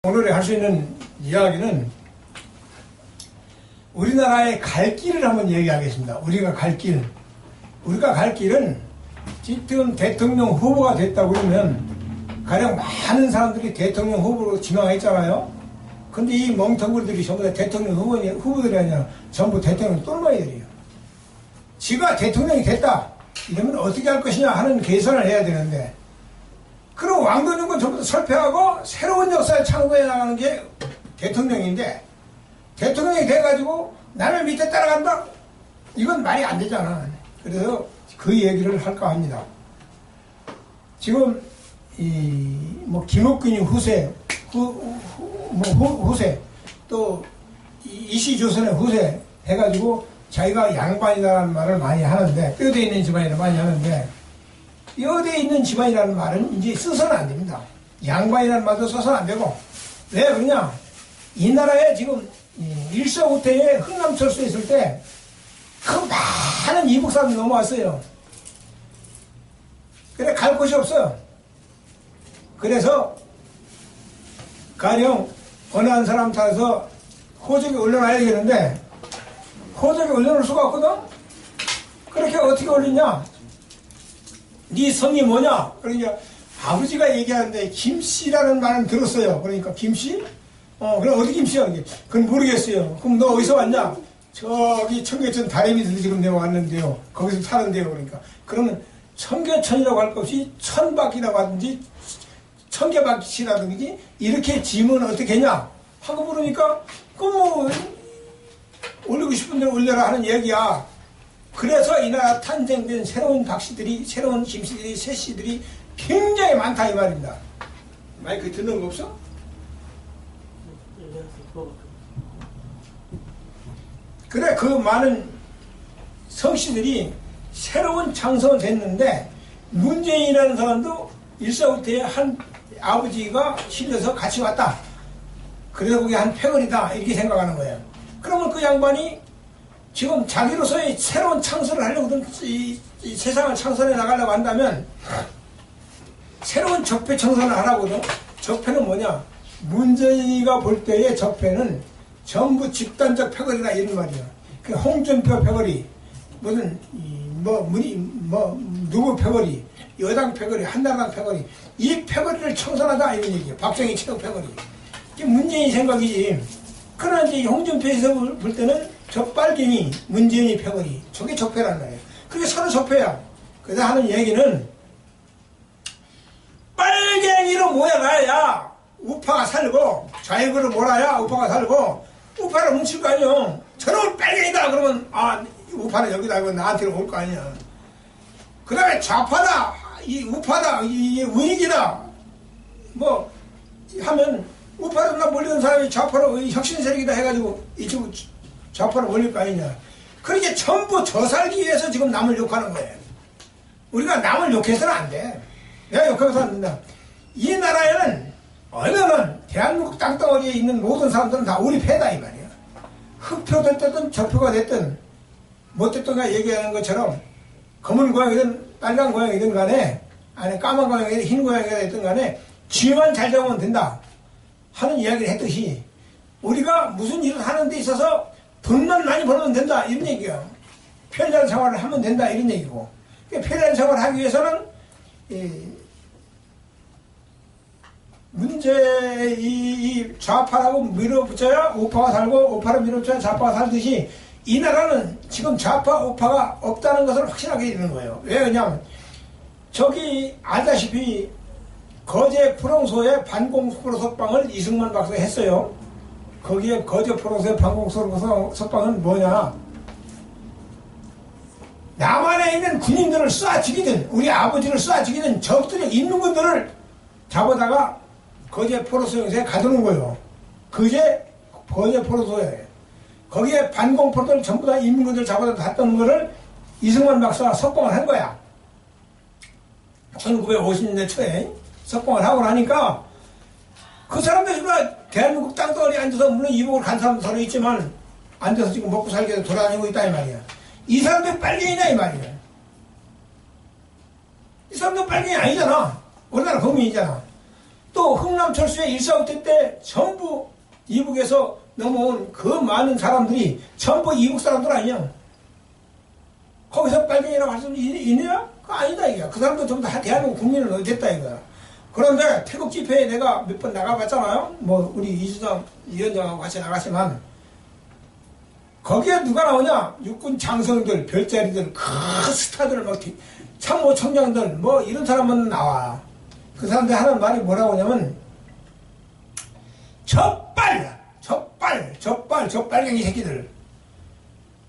오늘 할 수 있는 이야기는 우리나라의 갈 길을 한번 얘기하겠습니다. 우리가 갈 길. 우리가 갈 길은 지금 대통령 후보가 됐다고 그러면 가령 많은 사람들이 대통령 후보로 지명했잖아요. 근데 이 멍텅구리들이 전부 다 대통령 후보들이 아니라 전부 대통령 똘마이들이에요. 지가 대통령이 됐다. 이러면 어떻게 할 것이냐 하는 계산을 해야 되는데, 그럼 왕도정권 전부 다 설패하고 새로운 역사를 창조해 나가는 게 대통령인데, 대통령이 돼가지고 남의 밑에 따라간다? 이건 말이 안 되잖아. 그래서 그 얘기를 할까 합니다. 지금 김옥균이 후세, 후세, 또 이시조선의 후세 해가지고 자기가 양반이라는 말을 많이 하는데, 뼈대 있는 집안이라는 많이 하는데, 뼈대 있는 집안이라는 말은 이제 써서는 안 됩니다. 양반이라는 말도 써서는 안 되고. 왜 그러냐? 이 나라에 지금 일사후퇴에 흥남철수 있을 때 그 많은 이북 사람들이 넘어왔어요. 그래 갈 곳이 없어요. 그래서 가령 어느 한 사람 따라서 호적에 올려놔야 되겠는데 호적에 올려놓을 수가 없거든. 그렇게 어떻게 올리냐? 네 성이 뭐냐? 그러니까 아버지가 얘기하는데 김씨라는 말은 들었어요. 그러니까 김씨? 그럼 어디 김씨야? 그건 모르겠어요. 그럼 너 어디서 왔냐? 저기 청계천 다리밑에서 지금 내가 왔는데요. 거기서 사는데요. 그러니까 그러면 청계천이라고 할 것 없이 천바퀴라고 하든지 청계바퀴라든지 이렇게 지면 어떻게 했냐 하고 물으니까 뭐 올리고 싶은 대로 올려라 하는 얘기야. 그래서 이 나라 탄생된 새로운 박씨들이, 새로운 김씨들이, 새씨들이 굉장히 많다 이 말입니다. 마이크 듣는 거 없어? 그래 그 많은 성씨들이 새로운 창성은 됐는데, 문재인이라는 사람도 일사후퇴에 한 아버지가 실려서 같이 왔다. 그래서 그게 한 패거리다 이렇게 생각하는 거예요. 그러면 그 양반이 지금 자기로서의 새로운 창설을 하려거든. 이 세상을 창설해 나가려고 한다면 새로운 적폐 청산을 하라거든. 적폐는 뭐냐? 문재인이가 볼 때의 적폐는 전부 집단적 패거리다 이런 말이야. 그 홍준표 패거리, 무슨 누구 패거리, 여당 패거리, 한나라당 패거리, 이 패거리를 청산하다 이런 얘기야. 박정희 최고 패거리. 이게 문재인 생각이지. 그러나 이제 홍준표에서 볼 때는 저 빨갱이 문재인이 패거리, 저게 적폐란 말이야. 그게 서로 적폐야. 그래서 하는 얘기는 빨갱이로 모여놔야 우파가 살고, 좌익으로 몰아야 우파가 살고, 우파를 뭉칠 거 아니야. 저놈은 빨갱이다 그러면 우파는 여기다 이거 나한테 올 거 아니야. 그 다음에 좌파다, 이 우파다, 이 우익이다 뭐 하면 우파로 몰리는 사람이 좌파로 혁신 세력이다 해가지고 이쪽 좌파로 몰릴 거 아니냐. 그렇게 전부 저 살기 위해서 지금 남을 욕하는 거예요. 우리가 남을 욕해서는 안 돼. 내가 욕하면서 안 된다. 이 나라에는 얼마나 대한민국 땅덩어리에 있는 모든 사람들은 다 우리 패다 이 말이야. 흑표 됐든 적표가 됐든 못 됐든가 얘기하는 것처럼 검은 고양이든 빨간 고양이든 간에, 아니 까만 고양이든 흰 고양이가 됐든 간에 쥐만 잘 잡으면 된다 하는 이야기를 했듯이, 우리가 무슨 일을 하는 데 있어서 돈만 많이 벌면 된다 이런 얘기야. 편리한 생활을 하면 된다 이런 얘기고, 편리한 생활을 하기 위해서는 문제 이 좌파라고 밀어붙여야 우파가 살고, 우파를 밀어붙여야 좌파가 살듯이 이 나라는 지금 좌파 우파가 없다는 것을 확실하게 있는 거예요. 왜 그러냐면 저기 알다시피 거제 프롱소에 반공소로 석방을 이승만 박사가 했어요. 거기에 거제 프롱소의 반공소로 석방은 뭐냐? 남한에 있는 군인들을 쏴 죽이든 우리 아버지를 쏴 죽이든 적들의 인민군들을 잡아다가 거제 포로소에 가두는 거예요. 그게 거제 포로소에, 거기에 반공포들 전부 다 인민군들 잡아다 갔던 거를 이승만 박사가 석방을 한 거야. 1950년대 초에 석방을 하고 나니까 그 사람들이 대한민국 땅덩어리에 앉아서, 물론 이북을 간 사람도 서로 있지만 앉아서 지금 먹고 살기 위해서 돌아다니고 있다 이 말이야. 이 사람들이 빨갱이냐 이 말이야. 이 사람들 빨갱이 아니잖아. 우리나라 국민이잖아. 또 흥남철수의 일사후퇴 때 전부 이북에서 넘어온 그 많은 사람들이 전부 이북 사람들 아니야. 거기서 빨갱이라고 할 수 있느냐? 그거 아니다 이거야. 그 사람도 전부 다 대한민국 국민을 얻었다 이거야. 그런데 태국 집회에 내가 몇 번 나가봤잖아요. 뭐 우리 이수정 위원장하고 같이 나갔지만 거기에 누가 나오냐? 육군 장성들, 별자리들, 큰 스타들, 뭐 참모총장들 뭐 이런 사람은 나와. 그 사람들 하는 말이 뭐라고 하냐면 저 빨갱이 새끼들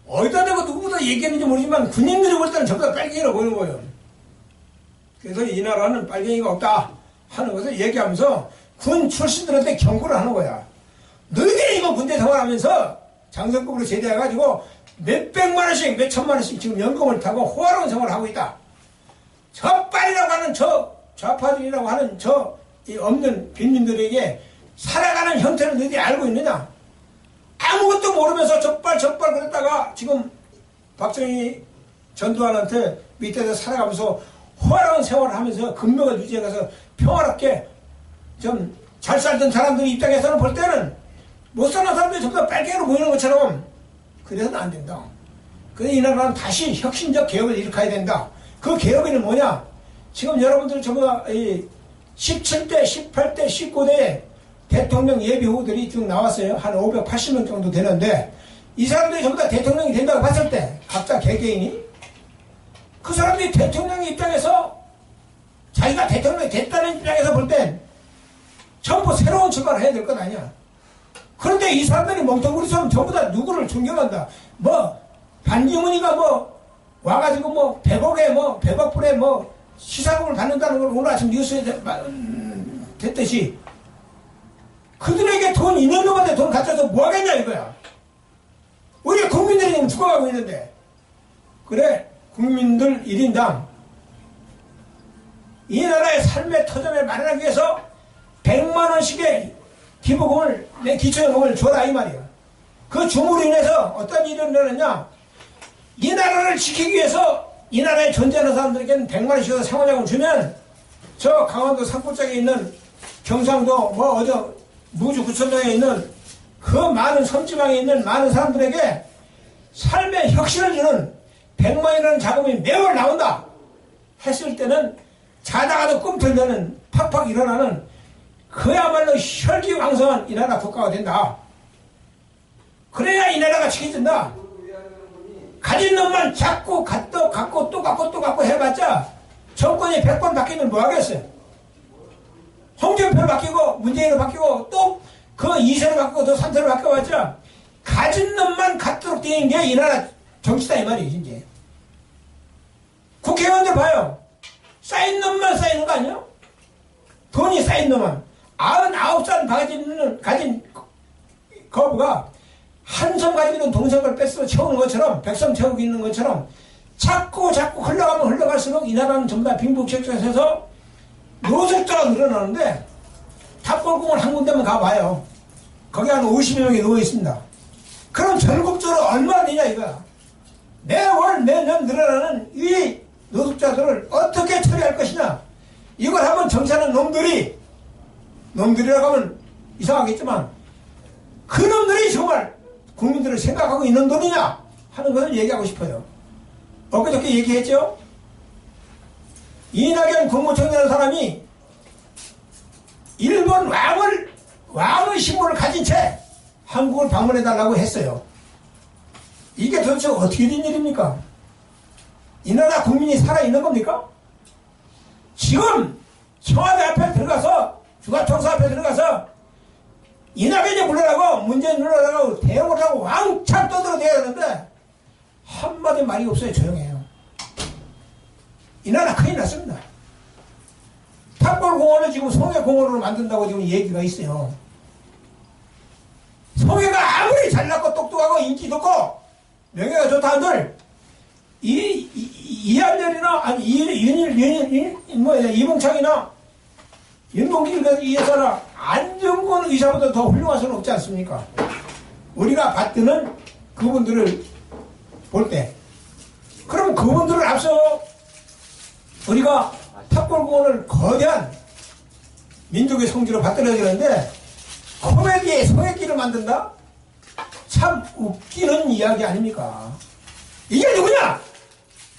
어디다 대고 누구보다 얘기했는지 모르지만 군인들이 볼 때는 전부 다 빨갱이라고 보이는 거예요. 그래서 이 나라는 빨갱이가 없다 하는 것을 얘기하면서 군 출신들한테 경고를 하는 거야. 너희들이 이거 군대 생활하면서 장성급으로 제대해가지고 몇백만 원씩 몇천만 원씩 지금 연금을 타고 호화로운 생활을 하고 있다. 저 빨이라고 하는 저 좌파들이라고 하는 저 없는 빈민들에게 살아가는 형태를 너희들이 알고 있느냐? 아무것도 모르면서 적발 그랬다가 지금 박정희 전두환한테 밑에서 살아가면서 호화로운 생활을 하면서 근명을 유지해가서 평화롭게 좀 잘 살던 사람들 입장에서는 볼 때는 못 사는 사람들이 전부 다 빨갱이로 보이는 것처럼 그래서는 안 된다. 그래서 이 나라는 다시 혁신적 개혁을 일으켜야 된다. 그 개혁에는 뭐냐? 지금 여러분들 전부 다 17대, 18대, 19대 대통령 예비 후보들이 쭉 나왔어요. 한 580명 정도 되는데 이 사람들이 전부 다 대통령이 된다고 봤을 때 각자 개개인이 그 사람들이 대통령의 입장에서 자기가 대통령이 됐다는 입장에서 볼 땐 전부 새로운 출발을 해야 될 것 아니야. 그런데 이 사람들이 멍텅구리처럼 전부 다 누구를 존경한다. 뭐 반기문이가 뭐 와가지고 뭐 100억에 뭐 100억 불에 뭐 시사금을 받는다는 걸 오늘 아침 뉴스에 됐듯이 그들에게 돈 있는 놈한테 돈 갖다서 뭐 하겠냐 이거야. 우리 국민들이 지금 죽어가고 있는데. 그래 국민들 1인당 이 나라의 삶의 터전을 마련하기 위해서 100만 원씩의 기부금을 내 기초연금을 줘라 이 말이야. 그 줌으로 인해서 어떤 일이 일어났냐. 이 나라를 지키기 위해서 이 나라에 존재하는 사람들에게는 100만 원씩 더 생활자금 주면 저 강원도 산골짜기에 있는 경상도 뭐 어저 무주구청장에 있는 그 많은 섬지방에 있는 많은 사람들에게 삶의 혁신을 주는 100만 원이라는 자금이 매월 나온다 했을 때는 자다가도 꿈틀면은 팍팍 일어나는 그야말로 혈기왕성한 이 나라 국가가 된다. 그래야 이 나라가 지켜진다. 가진 놈만 자꾸 갖고 또 갖고 해봤자 정권이 100번 바뀌면 뭐 하겠어요. 홍준표 바뀌고 문재인으로 바뀌고 또 그 2세로 바뀌고 또 3세로 바뀌어봤자 가진 놈만 갖도록 되는 게 이 나라 정치다 이 말이에요. 이제 국회의원들 봐요. 쌓인 놈만 쌓이는 거 아니에요? 돈이 쌓인 놈만 99살 가진 거부가 한 섬 가지고 있는 동성을 뺏어 채우는 것처럼 백섬 채우고 있는 것처럼 자꾸 흘러가면 흘러갈수록 이 나라는 전부 다 빈부격차에서 노숙자가 늘어나는데 탑골공을 한 군데만 가봐요. 거기 한 50여 명이 누워있습니다. 그럼 전국적으로 얼마나 되냐 이거야. 매월 매년 늘어나는 이 노숙자들을 어떻게 처리할 것이냐. 이걸 한번 정치하는 놈들이라고 하면 이상하겠지만 그 놈들이 정말 국민들을 생각하고 있는 놈이냐 하는 것을 얘기하고 싶어요. 엊그저께 얘기했죠. 이낙연 국무총리라는 사람이 일본 왕의 신분을 가진 채 한국을 방문해달라고 했어요. 이게 도대체 어떻게 된 일입니까? 이 나라 국민이 살아있는 겁니까? 지금 청와대 앞에 들어가서 주가청사 앞에 들어가서 이낙연이 불러라고 문재인 불러라고 대응을 하고 왕창 떠들어대야 되는데 한마디 말이 없어요. 조용해요. 이 나라 큰일 났습니다. 탑골공원을 지금 송해공원으로 만든다고 지금 얘기가 있어요. 송해가 아무리 잘났고 똑똑하고 인기 좋고 명예가 좋다 한들 이한열이나 아니 이봉창이나 윤봉길 이사나 안정권 의사보다 더 훌륭할 수는 없지 않습니까? 우리가 받드는 그분들을 볼 때 그럼 그분들을 앞서 우리가 탑골공원을 거대한 민족의 성지로 받들어지는데 코미디에 소액기를 만든다? 참 웃기는 이야기 아닙니까? 이게 누구냐?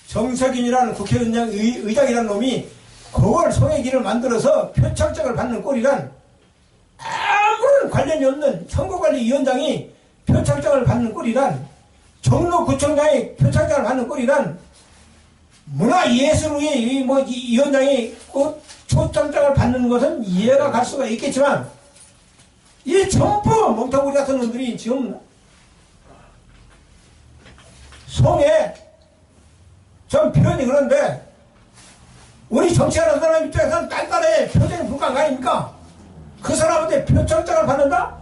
정석인이라는 국회의장이라는 놈이 그걸 소액기를 만들어서 표창장을 받는 꼴이란, 아무런 관련이 없는 선거관리위원장이 표창장을 받는 꼴이란, 종로구청장이 표창장을 받는 꼴이란, 문화예술의 위원장이 그 표창장을 받는 것은 이해가 갈 수가 있겠지만, 이 전부 몽타구리 같은 놈들이 지금 송에 전 표현이 그런데, 우리 정치하는 사람 입장에서는 딴딴해 표정이 불가한 거 아닙니까? 그 사람한테 표창장을 받는다?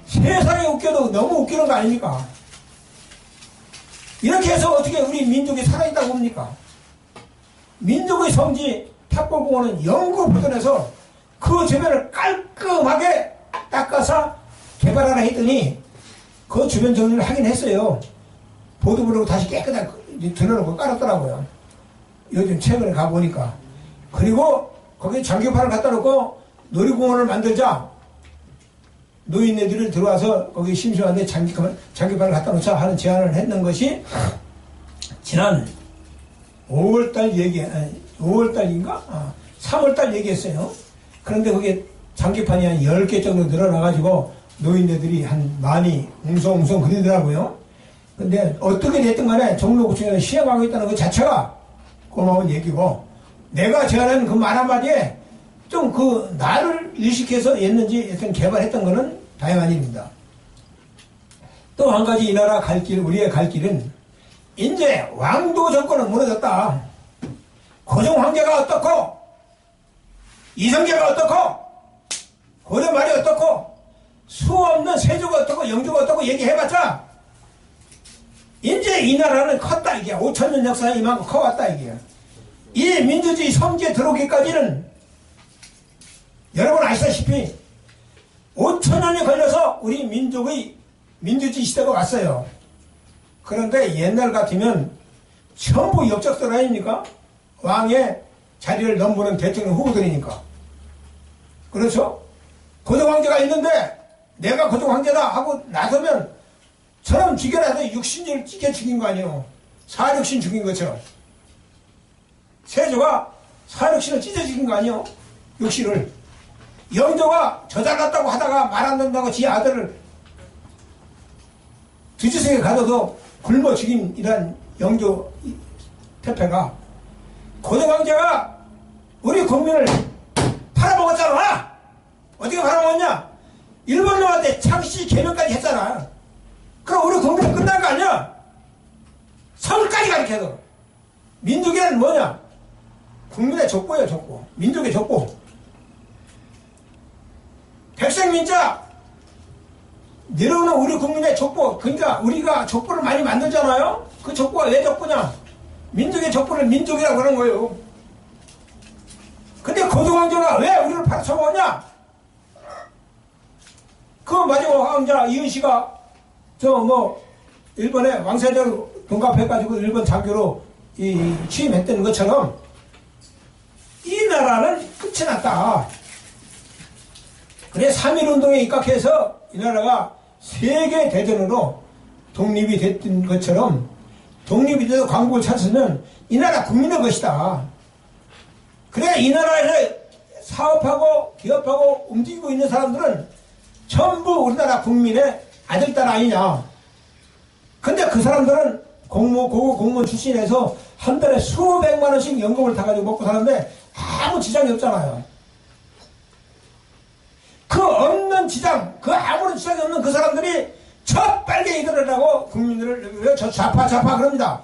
세상에 웃겨도 너무 웃기는 거 아닙니까? 이렇게 해서 어떻게 우리 민족이 살아있다고 봅니까? 민족의 성지 탑골공원은 영구 보존해서 그 주변을 깔끔하게 닦아서 개발하라 했더니 그 주변 정리를 하긴 했어요. 보도블록을 다시 깨끗하게 들어놓고 깔았더라고요. 요즘 최근에 가보니까. 그리고 거기 장기판을 갖다 놓고 놀이공원을 만들자. 노인네들이 들어와서 거기 심심한데 장기판을 갖다 놓자 하는 제안을 했는 것이 지난 5월달인가? 3월달 얘기했어요. 그런데 그게 장기판이 한 10개 정도 늘어나가지고 노인네들이 한 많이 웅성웅성 그리더라고요. 근데 어떻게 됐든 간에 종로구청에서 시행하고 있다는 것 자체가 고마운 얘기고, 내가 제안한 그 말 한마디에 좀 그 나를 의식해서 했는지 하여튼 개발했던 거는 다양한 일입니다. 또 한 가지 이 나라 갈 길, 우리의 갈 길은 이제 왕도 정권은 무너졌다. 고종 황제가 어떻고, 이성계가 어떻고, 고려 말이 어떻고, 수 없는 세조가 어떻고, 영조가 어떻고 얘기해봤자 이제 이 나라는 컸다 이게. 5천년 역사에 이만큼 커왔다 이게. 이 민주주의 성지에 들어오기까지는 여러분 아시다시피 5천년이 걸려서 우리 민족의 민주주의 시대가 왔어요. 그런데 옛날 같으면 전부 역적들 아닙니까? 왕의 자리를 넘보는 대통령 후보들이니까. 그렇죠? 고종황제가 있는데 내가 고종황제다 하고 나서면 저놈 죽여놔서 육신을 찢겨 죽인 거 아니에요. 사육신 죽인 것처럼. 세조가 사육신을 찢어 죽인 거 아니에요. 육신을. 영조가 저 잘났다고 하다가 말 안 된다고 지 아들을 뒤지성에 가둬도 굶어 죽인 이란 영조 태패가, 고종황제가 우리 국민을 팔아먹었잖아. 어떻게 팔아먹었냐? 일본 놈한테 창씨 개명까지 했잖아. 그럼 우리 국민은 끝난 거 아니야? 서울까지 가르쳐도. 민족이란 뭐냐? 국민의 족보예요, 족보. 민족의 족보. 백성민자 내려오는 우리 국민의 족보. 그러니까 우리가 족보를 많이 만들잖아요. 그 족보가 왜 족보냐? 민족의 족보를 민족이라고 그러는 거예요. 근데 고종황제가 왜 우리를 팔아쳐먹었냐? 그 마지막 황자 이은씨가 일본에 왕세자로 동갑해가지고 일본 장교로 취임했던 것처럼 이 나라는 끝이 났다. 그래 3.1운동에 입각해서 이 나라가 세계 대전으로 독립이 됐던 것처럼, 독립이 돼서 광복을 찾으면 이 나라 국민의 것이다. 그래 이 나라에서 사업하고 기업하고 움직이고 있는 사람들은 전부 우리나라 국민의 아들, 딸 아니냐. 근데 그 사람들은 고급 공무원 출신에서 한 달에 수백만 원씩 연금을 타가지고 먹고 사는데 아무 지장이 없잖아요. 그 없는 지장, 그 아무런 지장이 없는 그 사람들이 저 빨갱이들이라고 국민들을 왜 저 좌파 그럽니다.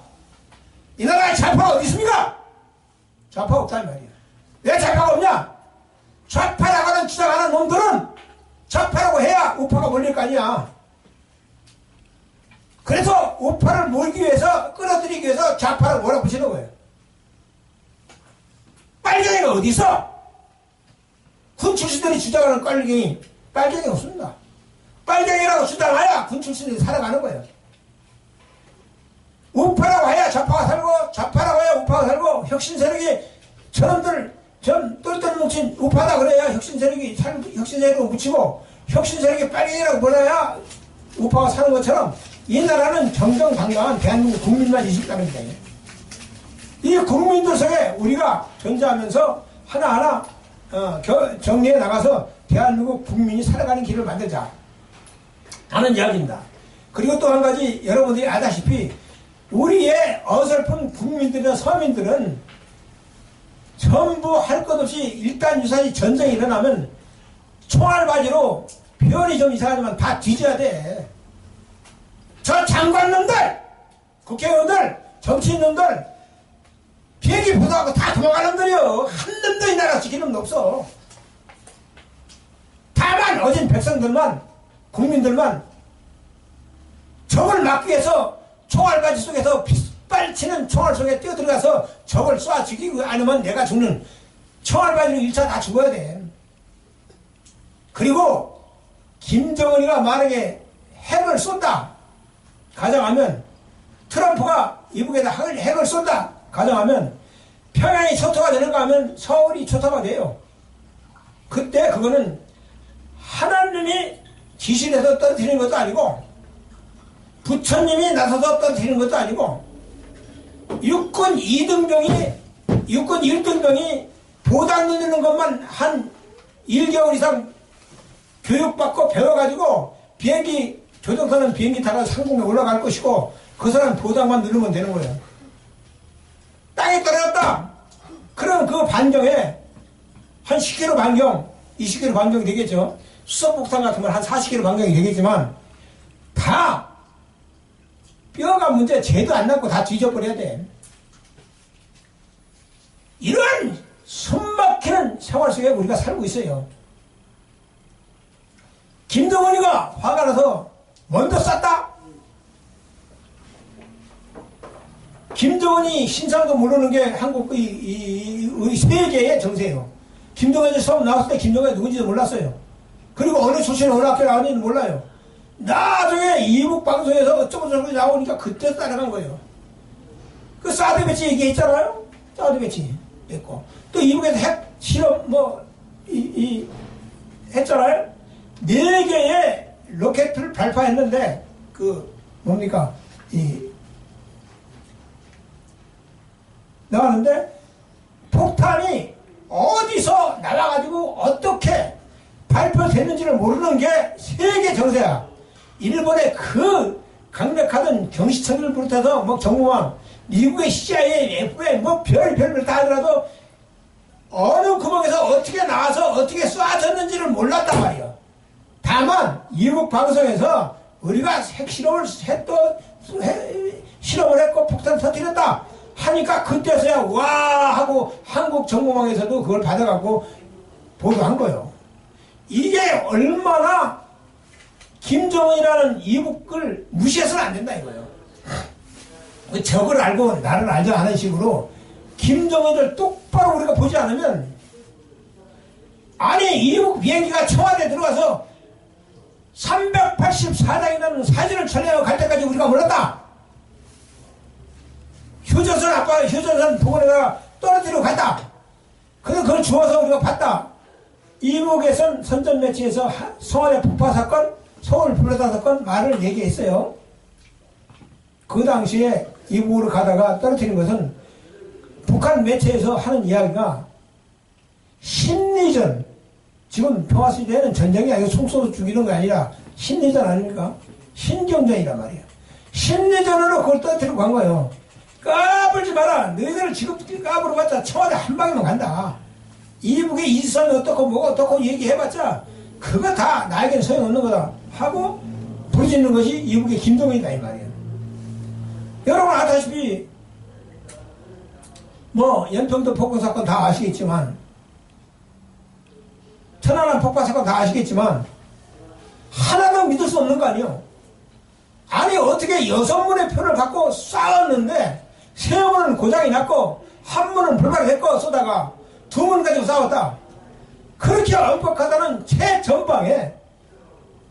이 나라에 좌파가 어디 있습니까? 좌파 없단 말이에요. 왜 좌파가 없냐? 좌파라고 하는 주장하는 놈들은 좌파라고 해야 우파가 몰릴 거 아니야. 그래서 우파를 몰기 위해서, 끌어들이기 위해서 좌파를 몰아붙이는 거예요. 빨갱이가 어디 있어? 군 출신들이 주장하는 빨갱이 없습니다. 빨갱이라고 주장해야 군 출신들이 살아가는 거예요. 우파라고 해야 좌파가 살고, 좌파라고 해야 우파가 살고, 혁신 세력이 저놈들 전 똘똘 뭉친 우파다 그래야 혁신세력을 묻히고 혁신세력이 빨갱이라고 몰라야 우파가 사는 것처럼 이 나라는 정정당당한 대한민국 국민만 있다는 거예요. 이 국민들 속에 우리가 존재하면서 하나하나 정리해 나가서 대한민국 국민이 살아가는 길을 만들자 하는 이야기입니다. 그리고 또 한 가지 여러분들이 아다시피 우리의 어설픈 국민들이나 서민들은 전부 할 것 없이 일단 유사시 전쟁이 일어나면 총알바지로 표현이 좀 이상하지만 다 뒤져야 돼. 저 장관놈들, 국회의원들, 정치인놈들 비행기 보도하고 다 도망가는 놈들이요. 한 놈도 이 나라 지키는 놈도 없어. 다만 어진 백성들만, 국민들만 적을 막기 위해서 총알바지 속에서 빗발치는 총알 속에 뛰어들어가서 적을 쏴 죽이고 아니면 내가 죽는 총알바지로 1차 다 죽어야 돼. 그리고 김정은이가 만약에 핵을 쏜다 가정하면, 트럼프가 이북에다 핵을 쏜다 가정하면 평양이 초토화 되는가 하면 서울이 초토화가 돼요. 그때 그거는 하나님이 지시를 해서 떨어뜨리는 것도 아니고 부처님이 나서서 떨어뜨리는 것도 아니고 육군 2등병이 육군 1등병이 보단 누르는 것만 한 1개월 이상 교육받고 배워가지고 비행기 조종사는 비행기 타고 상공에 올라갈 것이고 그 사람 보단만 누르면 되는 거예요. 땅에 떨어졌다. 그럼 그 반경에 한 10km 반경, 20km 반경이 되겠죠. 수소폭탄 같은 건 한 40km 반경이 되겠지만 다 뼈가 문제 죄도 안 남고 다 뒤져버려야 돼. 이런 숨막히는 생활 속에 우리가 살고 있어요. 김정은이가 화가 나서 먼저 쐈다? 김정은이 신상도 모르는 게 한국 우리 세계의 정세예요. 김정은이 처음 나왔을 때 김정은이 누군지도 몰랐어요. 그리고 어느 출신의 어느 학교 나왔는지도 몰라요. 나중에 이북 방송에서 어쩌고저쩌고 나오니까 그때 따라간 거예요. 그 사드 배치 얘기했잖아요. 사드 배치 했고 또 이북에서 핵 실험 했잖아요. 4개의 로켓을 발사했는데 뭡니까 나왔는데 폭탄이 어디서 나와가지고 어떻게 발표됐는지를 모르는 게 세계 정세야. 일본의 그 강력하던 경시청을 비롯해서 정무왕, 미국의 CIA, FBI 별별 다 하더라도 어느 구멍에서 어떻게 나와서 어떻게 쏴졌는지를 몰랐단 말이야. 다만 이북 방송에서 우리가 핵실험을 실험을 했고 폭탄 터뜨렸다 하니까 그때서야 와 하고 한국 정보망에서도 그걸 받아갖고 보도한 거예요. 이게 얼마나 김정은이라는 이북을 무시해서는 안 된다 이거예요. 적을 알고 나를 알자 하는 식으로 김정은을 똑바로 우리가 보지 않으면, 아니 이북 비행기가 청와대에 들어가서 384장이라는 사진을 촬영하고 갈 때까지 우리가 몰랐다. 휴전선 복원에다가 떨어뜨리고 갔다. 그래서 그걸 주워서 우리가 봤다. 이북에선 선전 매체에서 성안의 폭파 사건, 서울 불러다 사건 말을 얘기했어요. 그 당시에 이북으로 가다가 떨어뜨린 것은 북한 매체에서 하는 이야기가 심리전, 지금 평화시대에는 전쟁이 아니고 총 쏘서 죽이는 게 아니라 심리전 아닙니까? 신경전이란 말이에요. 심리전으로 그걸 떨어뜨리고 간 거예요. 까불지 마라. 너희들 지금 까불어봤자 청와대 한 방이면 간다. 이북의 이지선이 어떻고 뭐가 어떻고 얘기해봤자 그거 다 나에게는 소용없는 거다 하고 부르짖는 것이 이북의 김정은이다 이 말이에요. 여러분 아다시피 연평도 폭군 사건 다 아시겠지만, 천안함 폭파 사건 다 아시겠지만 하나도 믿을 수 없는 거 아니에요. 아니 어떻게 6문의 표를 갖고 싸웠는데 3문은 고장이 났고 1문은 불발했고 쏘다가 2문 가지고 싸웠다. 그렇게 엄격하다는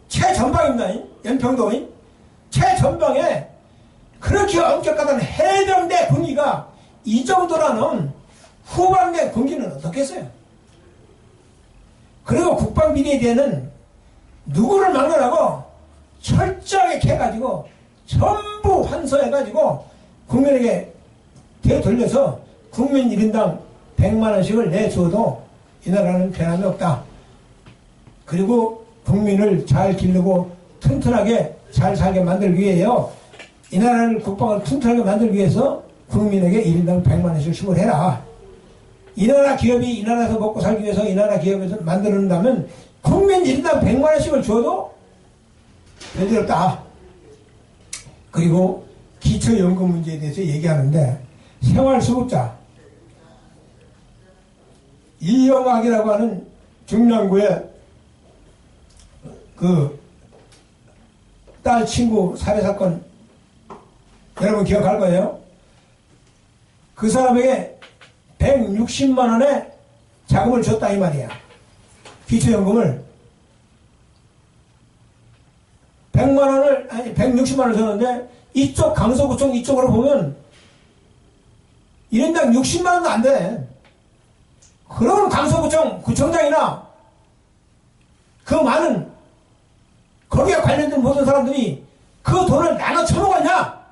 최전방입니다. 연평도인 최전방에 그렇게 엄격하다는 해병대 군기가 이 정도라는 후반대 군기는 어떻겠어요? 그리고 국방비리에 누구를 막론하고 철저하게 캐가지고 전부 환수해가지고 국민에게 되돌려서 국민 1인당 100만원씩을 내줘도 이 나라는 변함이 없다. 그리고 국민을 잘 기르고 튼튼하게 잘 살게 만들기 위해요. 이 나라를 국방을 튼튼하게 만들기 위해서 국민에게 1인당 100만원씩 지불해라. 이 나라 기업이 이 나라에서 먹고 살기 위해서 이 나라 기업에서 만들어낸다면 국민 1인당 100만원씩을 줘도 별일없다. 그리고 기초연금 문제에 대해서 얘기하는데 생활수급자 이영학이라고 하는 중랑구의 그 딸 친구 살해사건 여러분 기억할 거예요. 그 사람에게 160만원의 자금을 줬다 이 말이야. 기초연금을 100만원을 아니 160만원을 줬는데 이쪽 강서구청 이쪽으로 보면 1인당 60만원도 안 돼. 그러면 강서구청 구청장이나 그 많은 거기에 관련된 모든 사람들이 그 돈을 나눠 쳐먹었냐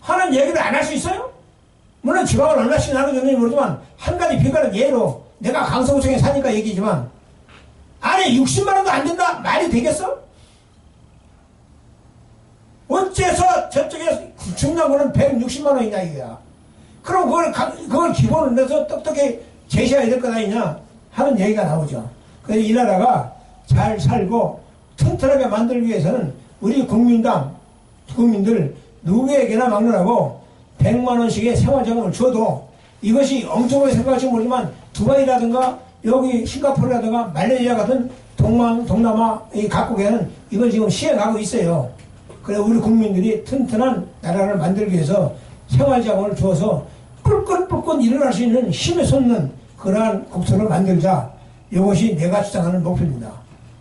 하는 얘기를 안 할 수 있어요? 물론 지방을 얼마씩 나눠줬는지 모르지만 한 가지 비관은 예로 내가 강서구청에 사니까 얘기지만 아니 60만원도 안 된다? 말이 되겠어? 어째서 저쪽에 중랑구는 160만원이냐 이거야. 그럼 그걸 기본으로 내서 어떻게 제시해야 될 것 아니냐 하는 얘기가 나오죠. 그래서 이 나라가 잘 살고 튼튼하게 만들기 위해서는 우리 국민들 누구에게나 막론하고 100만원씩의 생활자금을 줘도 이것이 엉뚱하게 생각할지 모르지만 두바이라든가 여기 싱가포르라든가 말레이시아 같은 동남아 이 각국에는 이걸 지금 시행하고 있어요. 그래서 우리 국민들이 튼튼한 나라를 만들기 위해서 생활자금을 주어서 뿔끈뿔끈 일어날 수 있는 힘에 솟는 그러한 국토를 만들자. 이것이 내가 주장하는 목표입니다.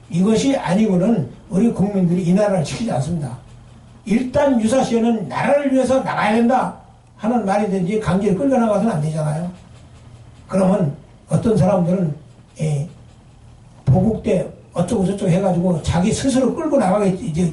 이것이 아니고는 우리 국민들이 이 나라를 지키지 않습니다. 일단 유사시에는 나라를 위해서 나가야 된다 하는 말이든지 강제로 끌려나가서는 안 되잖아요. 그러면 어떤 사람들은 보국대 어쩌고 저쩌고 해가지고 자기 스스로 끌고 나가겠지. 이제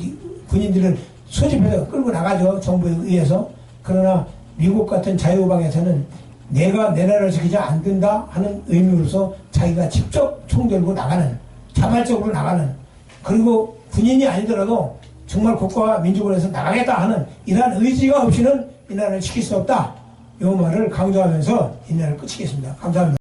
군인들을 소집해서 끌고 나가죠. 정부에 의해서. 그러나 미국 같은 자유우방에서는 내가 내 나라를 지키지 않는다 하는 의미로서 자기가 직접 총 들고 나가는 자발적으로 나가는 그리고 군인이 아니더라도 정말 국가와 민족을 위해서 나가겠다 하는 이러한 의지가 없이는 이 나라를 지킬 수 없다. 이 말을 강조하면서 이 나라를 끝이겠습니다. 감사합니다.